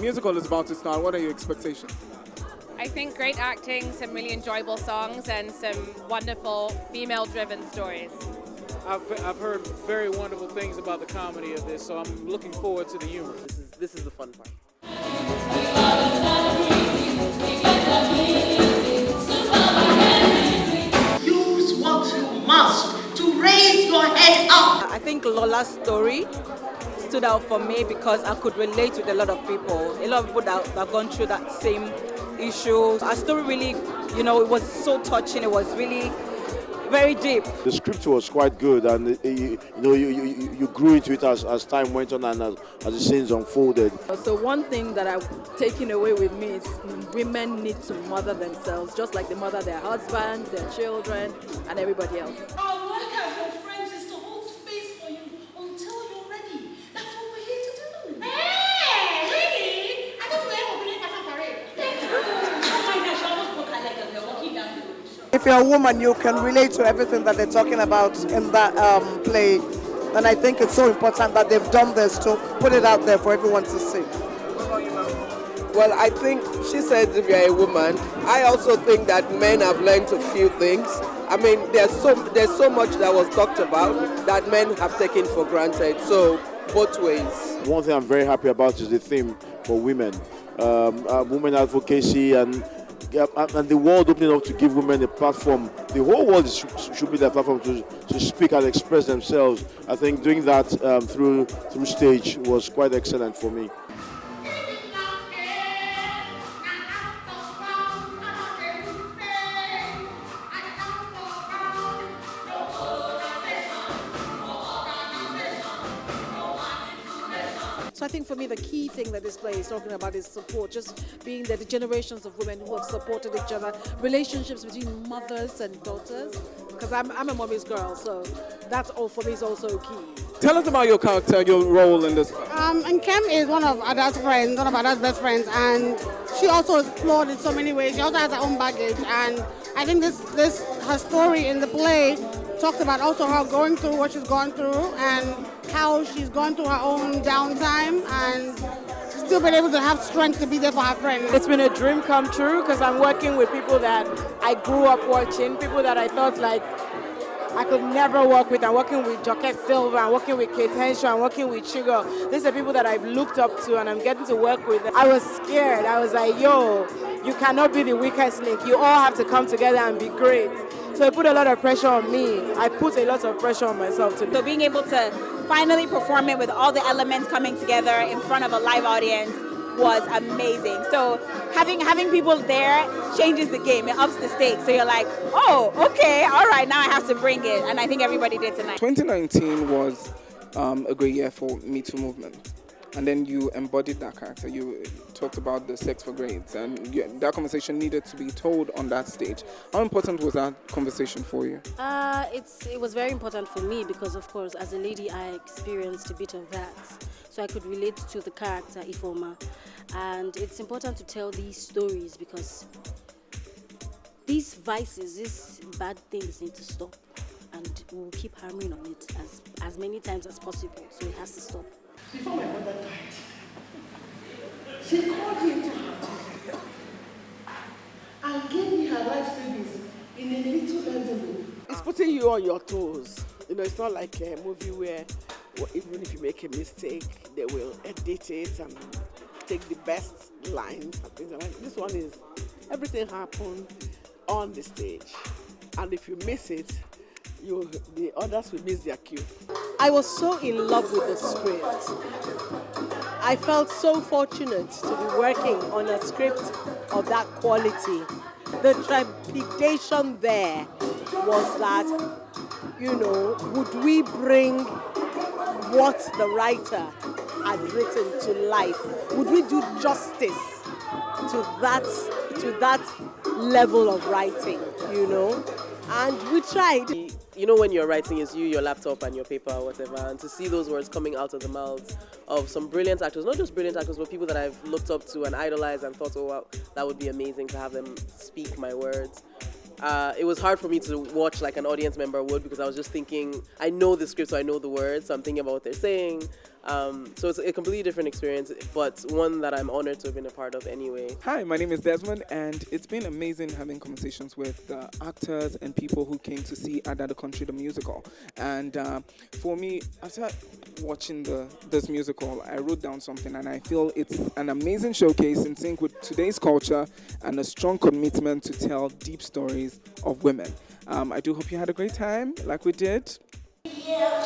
musical is about to start. What are your expectations? I think great acting, some really enjoyable songs, and some wonderful female-driven stories. I've heard very wonderful things about the comedy of this, so I'm looking forward to the humor. This is the fun part. Use what you must to raise your head up. I think Lola's story stood out for me because I could relate with a lot of people. A lot of people that have gone through that same issue. Our story really, it was so touching. It was really very deep. The script was quite good, and you grew into it as time went on and as the scenes unfolded. So one thing that I've taken away with me is women need to mother themselves, just like they mother their husbands, their children, and everybody else. Our work as your friends is to hold space for you until you're ready. That's what we're here to do. Hey, really? I don't know if we're fashion parade. If you're a woman, you can relate to everything that they're talking about in that play. And I think it's so important that they've done this to put it out there for everyone to see. Well, I think she says if you're a woman, I also think that men have learned a few things. I mean, there's so much that was talked about that men have taken for granted. So both ways. One thing I'm very happy about is the theme for women, women advocacy and the world opening up to give women a platform. The whole world should be their platform to speak and express themselves. I think doing that through stage was quite excellent for me. So I think for me the key thing that this play is talking about is support, just being there, the generations of women who have supported each other, relationships between mothers and daughters, because I'm a mommy's girl, so that's all for me is also key. Tell us about your character, your role in this play. Nkem is one of Ada's friends, one of Ada's best friends, and she also is flawed in so many ways. She also has her own baggage, and I think this her story in the play talks about also her going through what she's gone through and how she's gone through her own downtime and still been able to have strength to be there for her friends. It's been a dream come true because I'm working with people that I grew up watching, people that I thought like I could never work with. I'm working with Joket Silva, I'm working with Kate Henshaw, I'm working with Chigo. These are people that I've looked up to and I'm getting to work with. I was scared. I was like, yo, you cannot be the weakest link. You all have to come together and be great. So it put a lot of pressure on me. I put a lot of pressure on myself too. So being able to finally perform it with all the elements coming together in front of a live audience was amazing. So having people there changes the game. It ups the stakes. So you're like, oh, okay, all right, now I have to bring it. And I think everybody did tonight. 2019 was a great year for Me Too movement. And then you embodied that character. You talked about the sex for grades, and that conversation needed to be told on that stage. How important was that conversation for you? It was very important for me because, of course, as a lady, I experienced a bit of that. So I could relate to the character, Ifoma. And it's important to tell these stories because these vices, these bad things need to stop. And we'll keep hammering on it as many times as possible. So it has to stop. Before my mother died, she called me into her and gave me her life savings in a little envelope. It's putting you on your toes. It's not like a movie where even if you make a mistake, they will edit it and take the best lines and things like that. This one is everything happened on the stage, and if you miss it, the others will miss their cue. I was so in love with the script. I felt so fortunate to be working on a script of that quality. The trepidation there was that, would we bring what the writer had written to life? Would we do justice to that level of writing, And we tried. When you're writing, it's you, your laptop, and your paper or whatever, and to see those words coming out of the mouths of some brilliant actors, not just brilliant actors, but people that I've looked up to and idolized and thought, oh wow, that would be amazing to have them speak my words. It was hard for me to watch like an audience member would, because I was just thinking, I know the script, so I know the words, so I'm thinking about what they're saying. So it's a completely different experience, but one that I'm honored to have been a part of anyway. Hi, my name is Desmond, and it's been amazing having conversations with actors and people who came to see AdatheCountry the musical. And for me, after watching this musical, I wrote down something, and I feel it's an amazing showcase in sync with today's culture and a strong commitment to tell deep stories of women. I do hope you had a great time, like we did. Yeah.